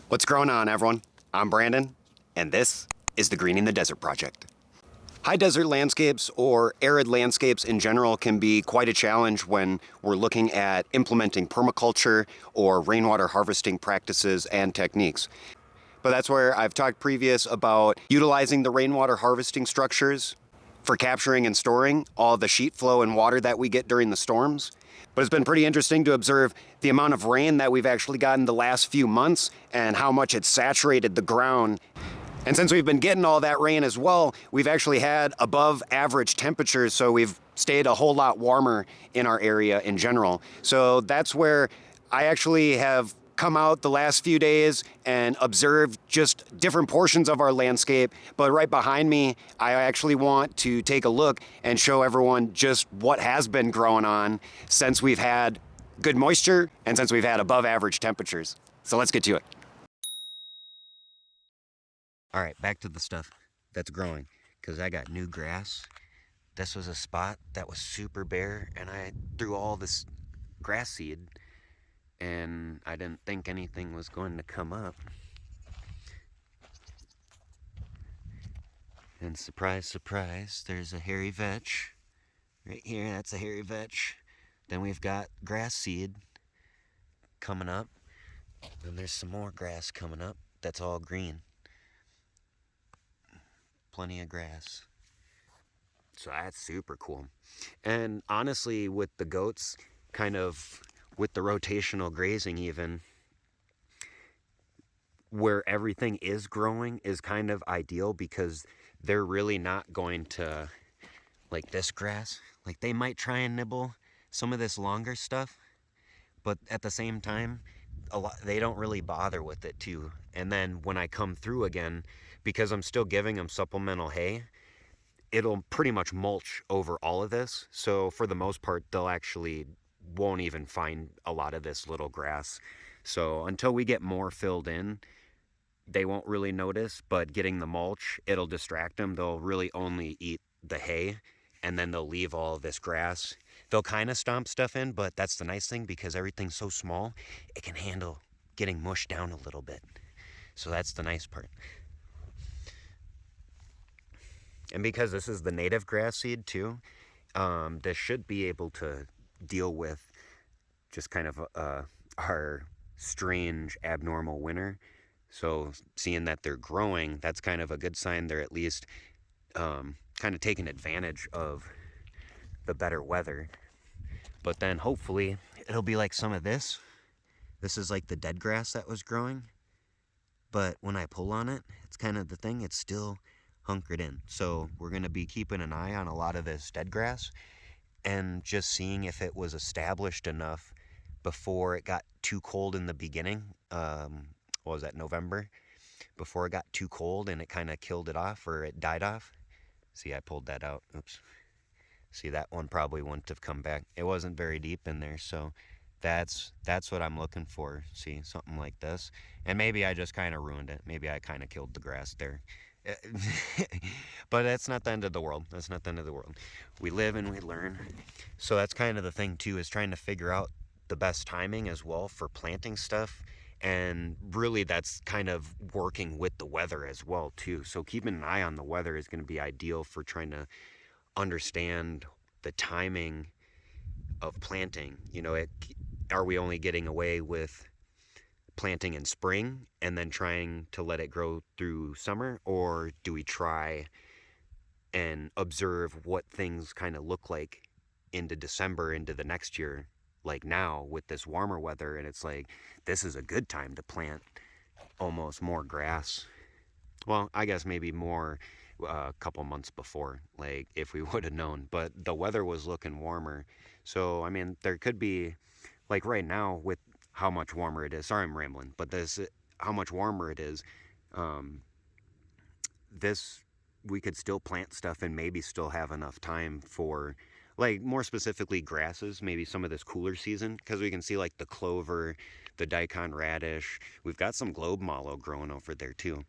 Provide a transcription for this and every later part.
What's going on, everyone? I'm Brandon, and this is the Greening the Desert Project. High desert landscapes or arid landscapes in general can be quite a challenge when we're looking at implementing permaculture or rainwater harvesting practices and techniques. But that's where I've talked previous about utilizing the rainwater harvesting structures for capturing and storing all the sheet flow and water that we get during the storms. But it's been pretty interesting to observe the amount of rain that we've actually gotten the last few months and how much it's saturated the ground. And since we've been getting all that rain as well, we've actually had above average temperatures, so we've stayed a whole lot warmer in our area in general. So that's where I actually have come out the last few days and observed just different portions of our landscape. But right behind me, I actually want to take a look and show everyone just what has been growing on since we've had good moisture and since we've had above average temperatures. So let's get to it. All right, back to the stuff that's growing, because I got new grass. This was a spot that was super bare, and I threw all this grass seed, and I didn't think anything was going to come up. And surprise, surprise, there's a hairy vetch right here. That's a hairy vetch. Then we've got grass seed coming up, and there's some more grass coming up that's all green. Plenty of grass. So that's super cool. And honestly, with the goats, kind of with the rotational grazing even, where everything is growing is kind of ideal, because they're really not going to, like this grass, like they might try and nibble some of this longer stuff, but at the same time, they don't really bother with it too. And then when I come through again, because I'm still giving them supplemental hay, it'll pretty much mulch over all of this. So for the most part, they'll actually won't even find a lot of this little grass. So until we get more filled in, they won't really notice, but getting the mulch, it'll distract them. They'll really only eat the hay, and then they'll leave all of this grass. They'll kind of stomp stuff in, but that's the nice thing, because everything's so small, it can handle getting mushed down a little bit. So that's the nice part. And because this is the native grass seed too, this should be able to deal with just kind of our strange, abnormal winter. So seeing that they're growing, that's kind of a good sign. They're at least kind of taking advantage of the better weather. But then hopefully it'll be like some of this. This is like the dead grass that was growing. But when I pull on it, it's kind of the thing, it's still hunkered in. So we're going to be keeping an eye on a lot of this dead grass and just seeing if it was established enough before it got too cold in the beginning. What was that, November? Before it got too cold and it kind of killed it off, or it died off. See, I pulled that out. Oops. See, that one probably wouldn't have come back. It wasn't very deep in there, so that's what I'm looking for. See, something like this. And maybe I just kind of ruined it. Maybe I kind of killed the grass there. But that's not the end of the world. That's not the end of the world. We live and we learn. So that's kind of the thing too, is trying to figure out the best timing as well for planting stuff. And really that's kind of working with the weather as well too. So keeping an eye on the weather is going to be ideal for trying to understand the timing of planting. You know, are we only getting away with planting in spring and then trying to let it grow through summer, or do we try and observe what things kind of look like into December, into the next year, like now with this warmer weather? And it's like, this is a good time to plant almost more grass. Well, I guess maybe more a couple months before, like if we would have known, but the weather was looking warmer. So I mean, there could be, like right now with how much warmer it is. Sorry, I'm rambling, but how much warmer it is. We could still plant stuff and maybe still have enough time for, like, more specifically grasses, maybe some of this cooler season, because we can see like the clover, the daikon radish. We've got some globe mallow growing over there too.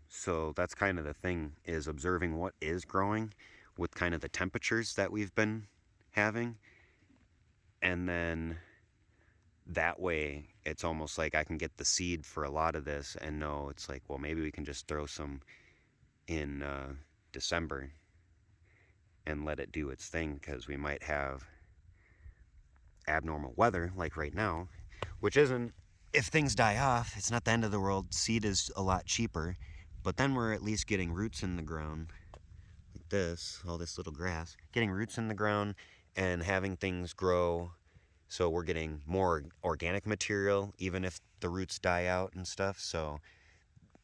So that's kind of the thing, is observing what is growing with kind of the temperatures that we've been having, and then that way it's almost like I can get the seed for a lot of this and know it's like, well, maybe we can just throw some in December and let it do its thing, because we might have abnormal weather like right now, which isn't, if things die off, it's not the end of the world. Seed is a lot cheaper, but then we're at least getting roots in the ground like this, all this little grass, getting roots in the ground and having things grow. So we're getting more organic material, even if the roots die out and stuff. So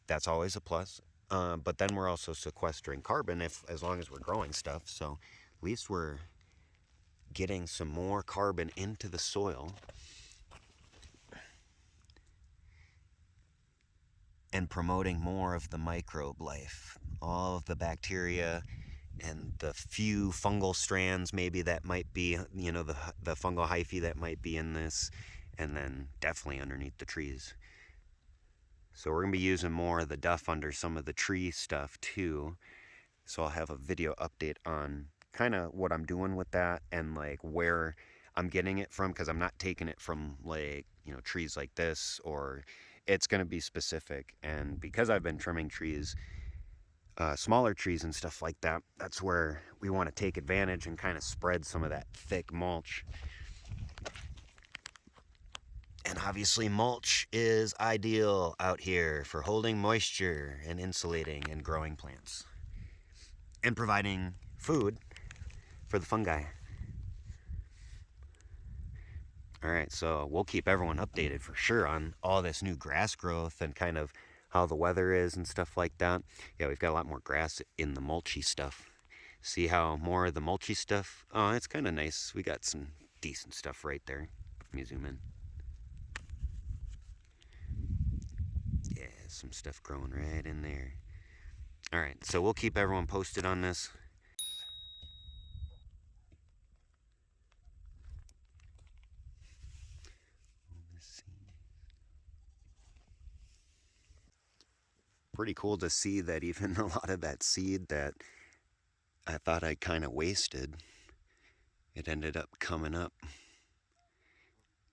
that's always a plus. But then we're also sequestering carbon as long as we're growing stuff. So at least we're getting some more carbon into the soil and promoting more of the microbe life, all of the bacteria and the few fungal strands maybe that might be, you know, the fungal hyphae that might be in this, and then definitely underneath the trees. So we're gonna be using more of the duff under some of the tree stuff too. So I'll have a video update on kind of what I'm doing with that and like where I'm getting it from, because I'm not taking it from like, you know, trees like this, or it's going to be specific. And because I've been trimming trees, smaller trees and stuff like that, that's where we want to take advantage and kind of spread some of that thick mulch. And obviously mulch is ideal out here for holding moisture and insulating and growing plants and providing food for the fungi. All right, so we'll keep everyone updated for sure on all this new grass growth and kind of how the weather is and stuff like that. Yeah, we've got a lot more grass in the mulchy stuff. See how more of the mulchy stuff, oh, it's kind of nice. We got some decent stuff right there. Let me zoom in. Yeah, some stuff growing right in there. All right, so we'll keep everyone posted on this. Pretty cool to see that even a lot of that seed that I thought I kind of wasted, it ended up coming up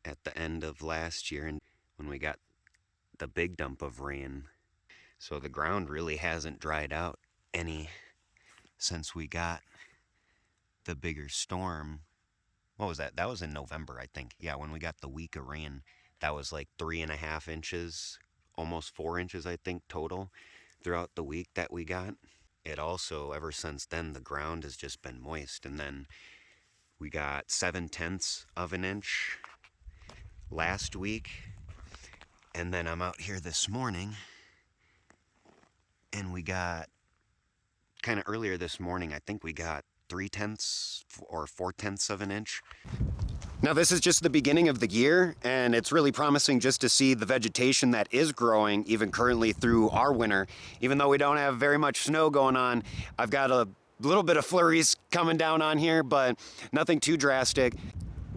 at the end of last year and when we got the big dump of rain. So the ground really hasn't dried out any since we got the bigger storm. What was that? That was in November, I think. Yeah, when we got the week of rain, that was like 3.5 inches, almost 4 inches, I think, total throughout the week that we got. It also, ever since then, the ground has just been moist. And then we got 0.7 of an inch last week. And then I'm out here this morning and we got, kind of earlier this morning, I think we got 0.3 or 0.4 of an inch. Now this is just the beginning of the year, and it's really promising just to see the vegetation that is growing even currently through our winter. Even though we don't have very much snow going on, I've got a little bit of flurries coming down on here, but nothing too drastic.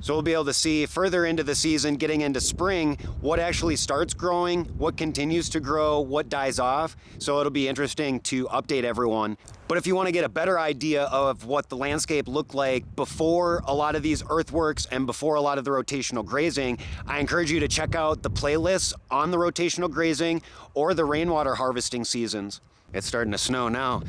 So we'll be able to see further into the season, getting into spring, what actually starts growing, what continues to grow, what dies off. So it'll be interesting to update everyone. But if you want to get a better idea of what the landscape looked like before a lot of these earthworks and before a lot of the rotational grazing, I encourage you to check out the playlists on the rotational grazing or the rainwater harvesting seasons. It's starting to snow now.